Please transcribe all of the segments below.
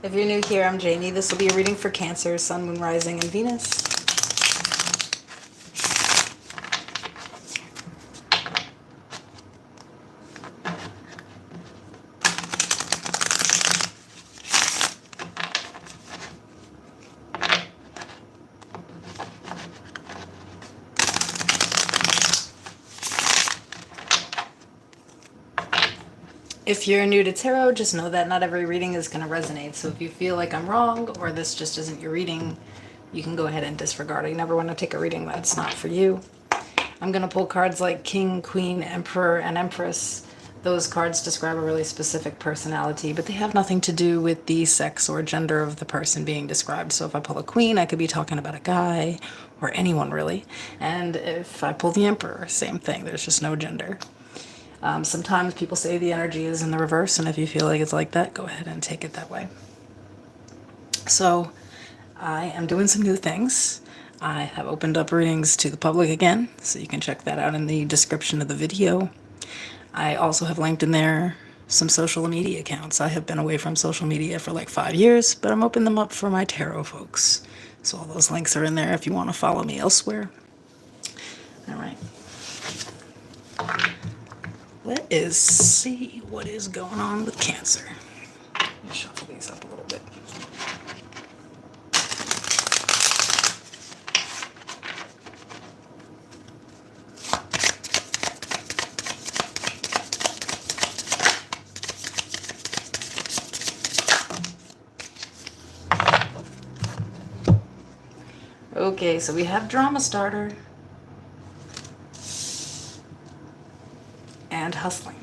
If you're new here, I'm Jamie. This will be a reading for Cancer, Sun, Moon, Rising, and Venus. If you're new to tarot, just know that not every reading is going to resonate. So if you feel like I'm wrong or this just isn't your reading, you can go ahead and disregard it. You never want to take a reading that's not for you. I'm going to pull cards like King, Queen, Emperor, and Empress. Those cards describe a really specific personality, but they have nothing to do with the sex or gender of the person being described. So if I pull a Queen, I could be talking about a guy or anyone really. And if I pull the Emperor, same thing. There's just no gender. Sometimes people say the energy is in the reverse, and if you feel like it's like that, go ahead and take it that way. So I am doing some new things. I have opened up readings to the public again, so you can check that out in the description of the video. I also have linked in there some social media accounts. I have been away from social media for like 5 years, but I'm opening them up for my tarot folks. So all those links are in there if you want to follow me elsewhere. All right. Let us see what is going on with Cancer. Let me shuffle these up a little bit. Okay, so we have drama starter and hustling.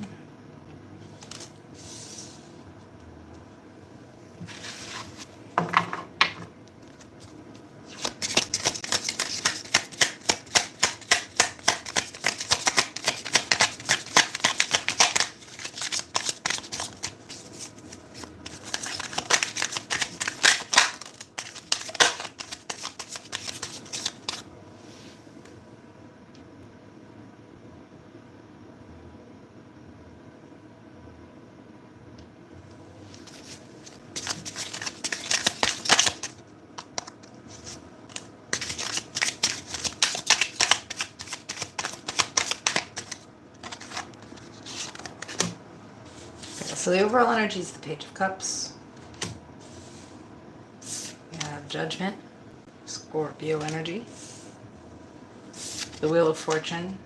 So the overall energy is the Page of Cups. We have Judgment, Scorpio energy, the Wheel of Fortune,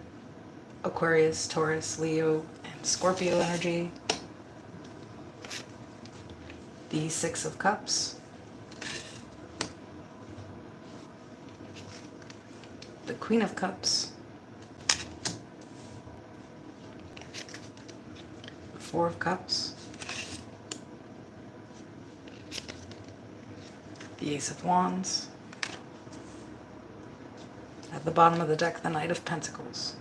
Aquarius, Taurus, Leo, and Scorpio energy, the Six of Cups, the Queen of Cups, the Four of Cups, the Ace of Wands, at the bottom of the deck, the Knight of Pentacles.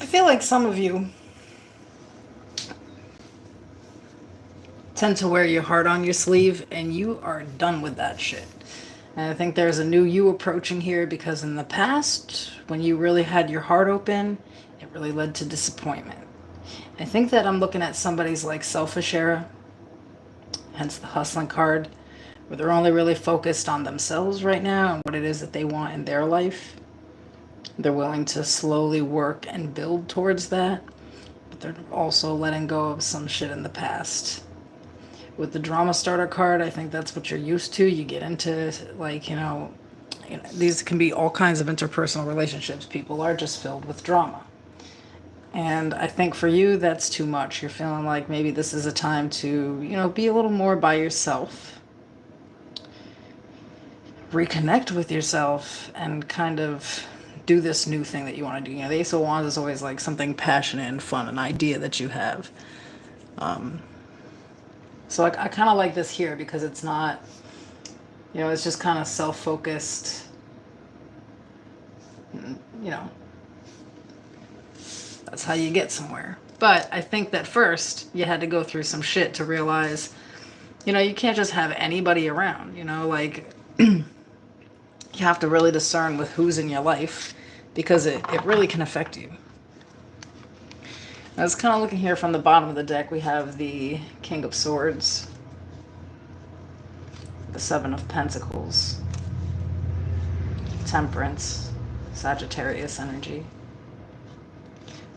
I feel like some of you tend to wear your heart on your sleeve, and you are done with that shit. And I think there's a new you approaching here, because in the past, when you really had your heart open, it really led to disappointment. I think that I'm looking at somebody's like selfish era, hence the hustling card, where they're only really focused on themselves right now and what it is that they want in their life. They're willing to slowly work and build towards that, but they're also letting go of some shit in the past. With the drama starter card, I think that's what you're used to. You get into, like, you know, these can be all kinds of interpersonal relationships. People are just filled with drama. And I think for you, that's too much. You're feeling like maybe this is a time to, you know, be a little more by yourself. Reconnect with yourself and kind of do this new thing that you want to do. You know, the Ace of Wands is always like something passionate and fun, an idea that you have. So I kind of like this here because it's not, you know, it's just kind of self-focused, you know, that's how you get somewhere. But I think that first you had to go through some shit to realize, you know, you can't just have anybody around, you know, like You have to really discern with who's in your life, because it really can affect you. I was kind of looking here from the bottom of the deck. We have the King of Swords, the Seven of Pentacles, Temperance, Sagittarius energy,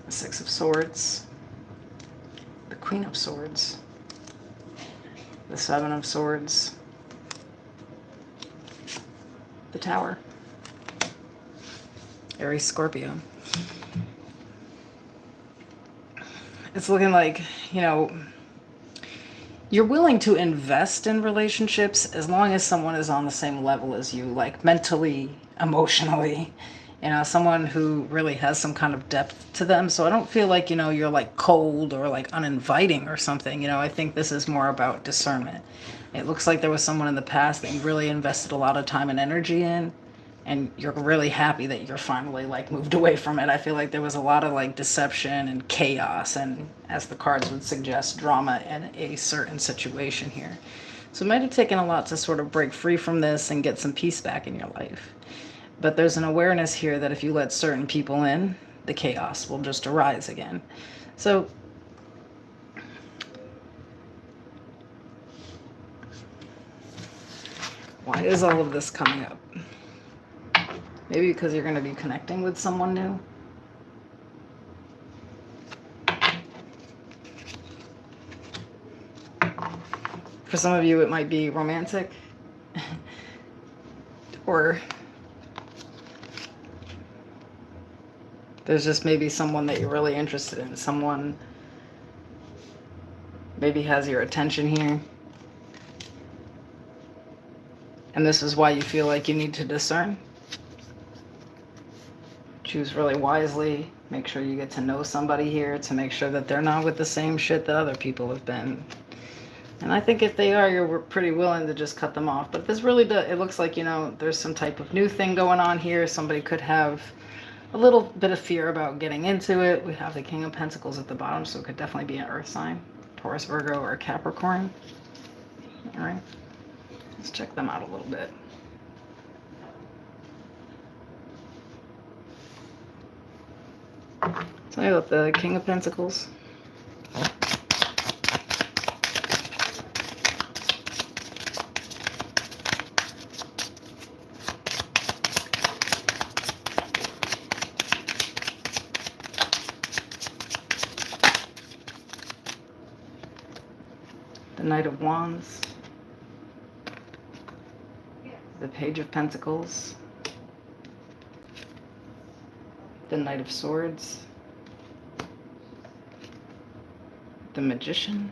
the Six of Swords, the Queen of Swords, the Seven of Swords, the Tower, Aries, Scorpio. It's looking like, you know, you're willing to invest in relationships as long as someone is on the same level as you, like mentally, emotionally, you know, someone who really has some kind of depth to them. So I don't feel like, you know, you're like cold or like uninviting or something. You know, I think this is more about discernment. It looks like there was someone in the past that you really invested a lot of time and energy in, and you're really happy that you're finally like moved away from it. I feel like there was a lot of like deception and chaos, and as the cards would suggest, drama in a certain situation here. So it might have taken a lot to sort of break free from this and get some peace back in your life. But there's an awareness here that if you let certain people in, the chaos will just arise again. So why is all of this coming up? Maybe because you're going to be connecting with someone new. For some of you, it might be romantic. Or there's just maybe someone that you're really interested in. Someone maybe has your attention here. And this is why you feel like you need to discern. Choose really wisely. Make sure you get to know somebody here to make sure that they're not with the same shit that other people have been. And I think if they are, you're pretty willing to just cut them off. But this really does, it looks like, you know, there's some type of new thing going on here. Somebody could have a little bit of fear about getting into it. We have the King of Pentacles at the bottom, so it could definitely be an earth sign. Taurus, Virgo, or Capricorn. All right. Let's check them out a little bit. Tell me about the King of Pentacles. The Knight of Wands. The Page of Pentacles. The Knight of Swords. The Magician.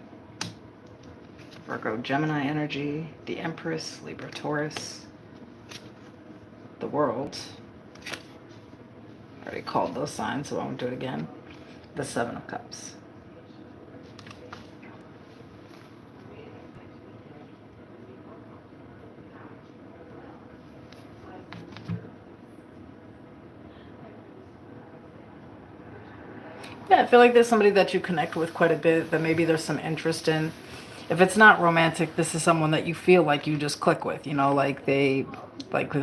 Virgo, Gemini energy. The Empress, Libra, Taurus. The World. I already called those signs, so I won't do it again. The Seven of Cups. Yeah, I feel like there's somebody that you connect with quite a bit, that maybe there's some interest in. If it's not romantic, this is someone that you feel like you just click with, you know, like this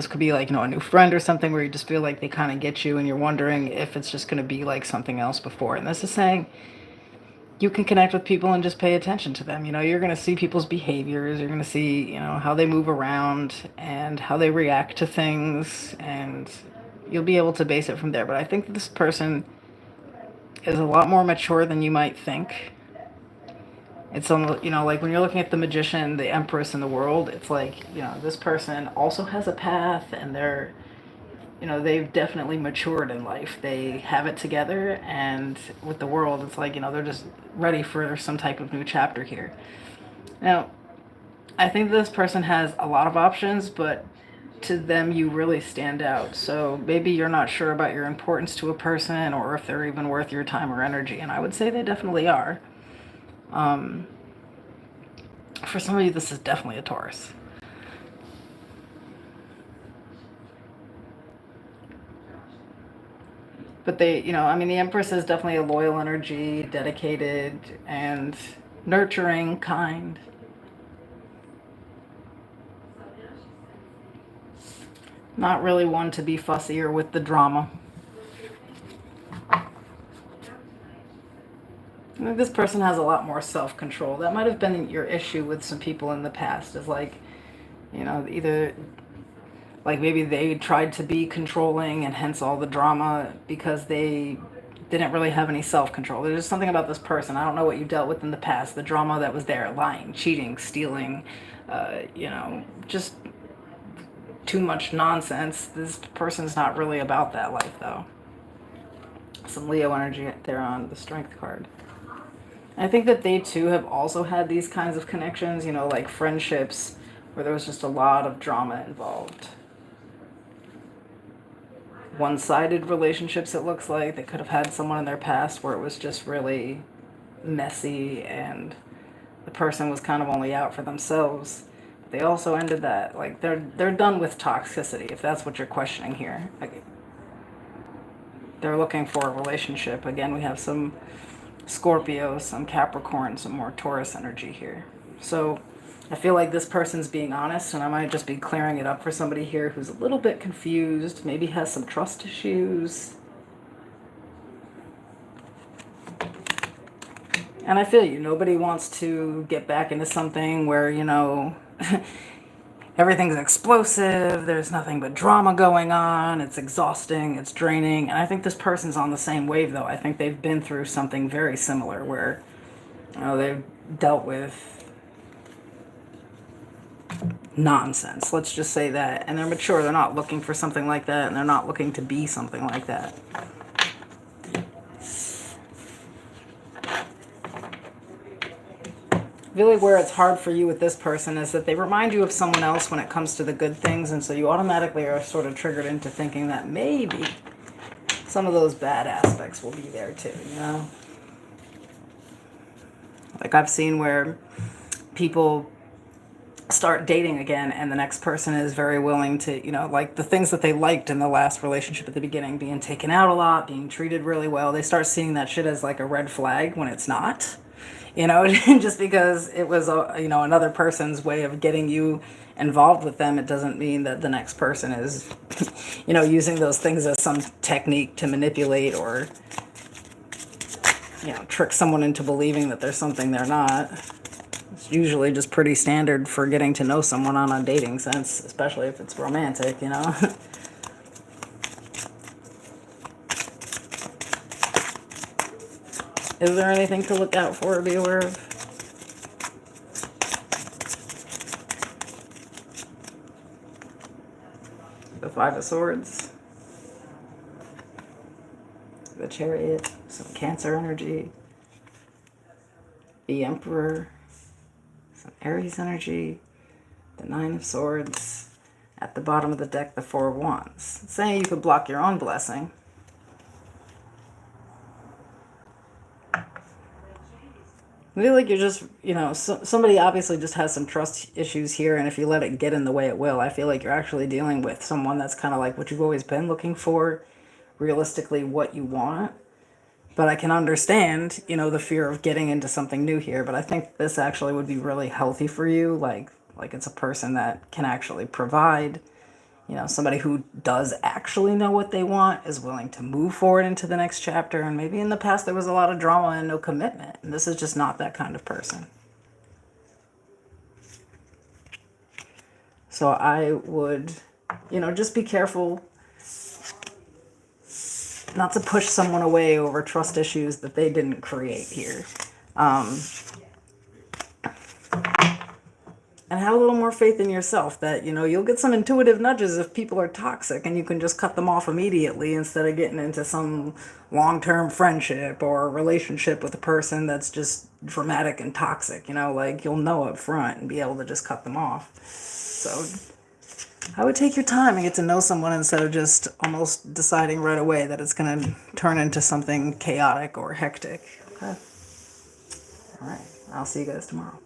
could be like, you know, a new friend or something where you just feel like they kind of get you and you're wondering if it's just going to be like something else before. And this is saying you can connect with people and just pay attention to them. You know, you're going to see people's behaviors. You're going to see, you know, how they move around and how they react to things. And you'll be able to base it from there. But I think this person is a lot more mature than you might think. It's almost, you know, like when you're looking at the Magician, the Empress, and the World, it's like, you know, this person also has a path, and they're, you know, they've definitely matured in life. They have it together, and with the World, it's like, you know, they're just ready for some type of new chapter here. Now, I think this person has a lot of options, but to them you really stand out. So maybe you're not sure about your importance to a person, or if they're even worth your time or energy, and I would say they definitely are. For some of you, this is definitely a Taurus. But they, you know, I mean, the Empress is definitely a loyal energy, dedicated and nurturing, kind. Not really one to be fussier with the drama. I think this person has a lot more self-control. That might have been your issue with some people in the past, is like, either like maybe they tried to be controlling and hence all the drama because they didn't really have any self-control. There's just something about this person. I don't know what you dealt with in the past. The drama that was there, lying, cheating, stealing, just too much nonsense. This person's not really about that life, though. Some Leo energy there on the Strength card. I think that they too have also had these kinds of connections, like friendships where there was just a lot of drama involved. One-sided relationships, it looks like. They could have had someone in their past where it was just really messy and the person was kind of only out for themselves. They also ended that. Like, they're done with toxicity, if that's what you're questioning here. Like, they're looking for a relationship. Again, we have some Scorpio, some Capricorn, some more Taurus energy here. So I feel like this person's being honest, and I might just be clearing it up for somebody here who's a little bit confused, maybe has some trust issues. And I feel you. Nobody wants to get back into something where, everything's explosive, there's nothing but drama going on, it's exhausting, it's draining. And I think this person's on the same wave, though. I think they've been through something very similar where, they've dealt with nonsense. Let's just say that. And they're mature. They're not looking for something like that, and they're not looking to be something like that. Really, where it's hard for you with this person is that they remind you of someone else when it comes to the good things, and so you automatically are sort of triggered into thinking that maybe some of those bad aspects will be there too, Like, I've seen where people start dating again and the next person is very willing to, like the things that they liked in the last relationship at the beginning, being taken out a lot, being treated really well, they start seeing that shit as like a red flag when it's not. Just because it was, another person's way of getting you involved with them, it doesn't mean that the next person is, using those things as some technique to manipulate or, trick someone into believing that there's something they're not. It's usually just pretty standard for getting to know someone on a dating sense, especially if it's romantic, Is there anything to look out for or be aware of? The Five of Swords. The Chariot. Some Cancer energy. The Emperor. Some Aries energy. The Nine of Swords. At the bottom of the deck, the Four of Wands. It's saying you could block your own blessing. I feel like you're just, somebody obviously just has some trust issues here, and if you let it get in the way, it will. I feel like you're actually dealing with someone that's kind of like what you've always been looking for, realistically what you want. But I can understand, the fear of getting into something new here, but I think this actually would be really healthy for you, like it's a person that can actually provide. Somebody who does actually know what they want, is willing to move forward into the next chapter. And maybe in the past there was a lot of drama and no commitment. And this is just not that kind of person. So I would, just be careful not to push someone away over trust issues that they didn't create here. And have a little more faith in yourself that, you'll get some intuitive nudges if people are toxic and you can just cut them off immediately instead of getting into some long-term friendship or relationship with a person that's just dramatic and toxic, you'll know up front and be able to just cut them off. So I would take your time and get to know someone instead of just almost deciding right away that it's going to turn into something chaotic or hectic. Okay. All right. I'll see you guys tomorrow.